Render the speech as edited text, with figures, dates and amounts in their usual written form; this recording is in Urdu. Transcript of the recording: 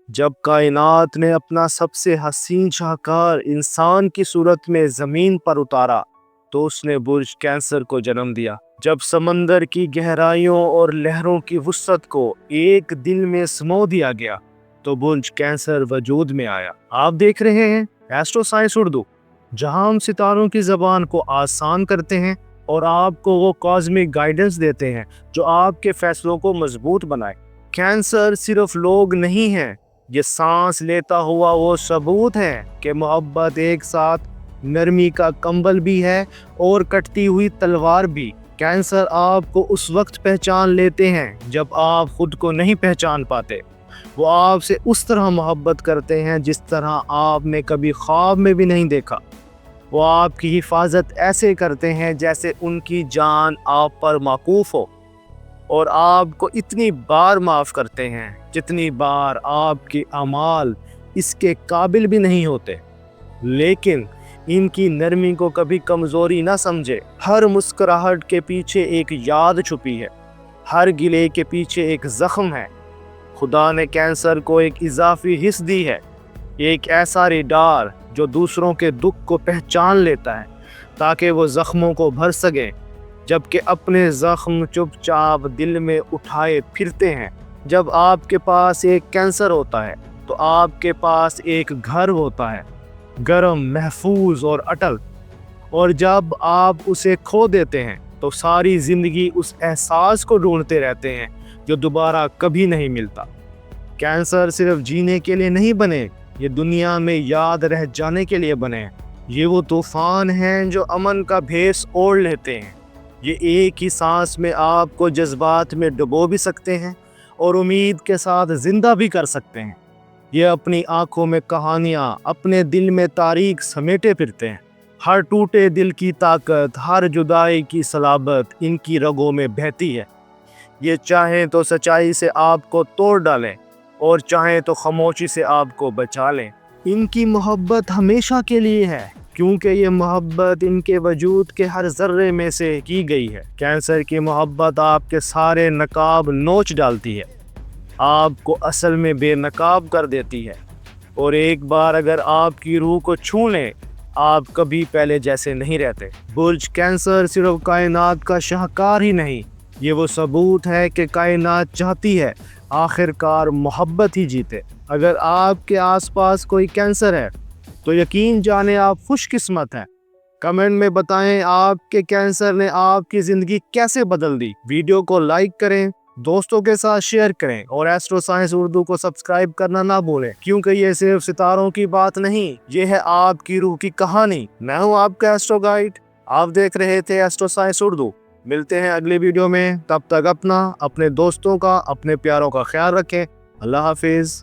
جب کائنات نے اپنا سب سے حسین شاہکار انسان کی صورت میں زمین پر اتارا تو اس نے برج کینسر کو جنم دیا۔ جب سمندر کی گہرائیوں اور لہروں کی وسعت کو ایک دل میں سمو دیا گیا تو برج کینسر وجود میں آیا۔ آپ دیکھ رہے ہیں ایسٹرو سائنس اردو، جہاں ہم ستاروں کی زبان کو آسان کرتے ہیں اور آپ کو وہ کازمک گائیڈنس دیتے ہیں جو آپ کے فیصلوں کو مضبوط بنائے۔ کینسر صرف لوگ نہیں ہیں، یہ سانس لیتا ہوا وہ ثبوت ہے کہ محبت ایک ساتھ نرمی کا کمبل بھی ہے اور کٹتی ہوئی تلوار بھی۔ کینسر آپ کو اس وقت پہچان لیتے ہیں جب آپ خود کو نہیں پہچان پاتے۔ وہ آپ سے اس طرح محبت کرتے ہیں جس طرح آپ نے کبھی خواب میں بھی نہیں دیکھا۔ وہ آپ کی حفاظت ایسے کرتے ہیں جیسے ان کی جان آپ پر موقوف ہو، اور آپ کو اتنی بار معاف کرتے ہیں جتنی بار آپ کے اعمال اس کے قابل بھی نہیں ہوتے۔ لیکن ان کی نرمی کو کبھی کمزوری نہ سمجھے۔ ہر مسکراہٹ کے پیچھے ایک یاد چھپی ہے، ہر گلے کے پیچھے ایک زخم ہے۔ خدا نے کینسر کو ایک اضافی حص دی ہے، ایک ایسا ریڈار جو دوسروں کے دکھ کو پہچان لیتا ہے تاکہ وہ زخموں کو بھر سکے، جبکہ اپنے زخم چپ چاپ دل میں اٹھائے پھرتے ہیں۔ جب آپ کے پاس ایک کینسر ہوتا ہے تو آپ کے پاس ایک گھر ہوتا ہے، گرم، محفوظ اور اٹل، اور جب آپ اسے کھو دیتے ہیں تو ساری زندگی اس احساس کو ڈھونڈتے رہتے ہیں جو دوبارہ کبھی نہیں ملتا۔ کینسر صرف جینے کے لیے نہیں بنے، یہ دنیا میں یاد رہ جانے کے لیے بنے۔ یہ وہ طوفان ہیں جو امن کا بھیس اوڑھ لیتے ہیں۔ یہ ایک ہی سانس میں آپ کو جذبات میں ڈبو بھی سکتے ہیں اور امید کے ساتھ زندہ بھی کر سکتے ہیں۔ یہ اپنی آنکھوں میں کہانیاں، اپنے دل میں تاریخ سمیٹے پھرتے ہیں۔ ہر ٹوٹے دل کی طاقت، ہر جدائی کی صلابت ان کی رگوں میں بہتی ہے۔ یہ چاہیں تو سچائی سے آپ کو توڑ ڈالیں اور چاہیں تو خاموشی سے آپ کو بچا لیں۔ ان کی محبت ہمیشہ کے لیے ہے، کیونکہ یہ محبت ان کے وجود کے ہر ذرے میں سے کی گئی ہے۔ کینسر کی محبت آپ کے سارے نقاب نوچ ڈالتی ہے، آپ کو اصل میں بے نقاب کر دیتی ہے، اور ایک بار اگر آپ کی روح کو چھو لیں آپ کبھی پہلے جیسے نہیں رہتے۔ برج کینسر صرف کائنات کا شاہکار ہی نہیں، یہ وہ ثبوت ہے کہ کائنات چاہتی ہے آخر کار محبت ہی جیتے۔ اگر آپ کے آس پاس کوئی کینسر ہے تو یقین جانیں آپ خوش قسمت ہیں۔ کمنٹ میں بتائیں آپ کے کینسر نے آپ کی زندگی کیسے بدل دی۔ ویڈیو کو لائک کریں، دوستوں کے ساتھ شیئر کریں، اور ایسٹرو سائنس اردو کو سبسکرائب کرنا نہ بھولیں، کیونکہ یہ صرف ستاروں کی بات نہیں، یہ ہے آپ کی روح کی کہانی۔ میں ہوں آپ کا ایسٹرو گائیڈ، آپ دیکھ رہے تھے ایسٹرو سائنس اردو۔ ملتے ہیں اگلی ویڈیو میں، تب تک اپنے دوستوں کا، اپنے پیاروں کا خیال رکھیں۔ اللہ حافظ۔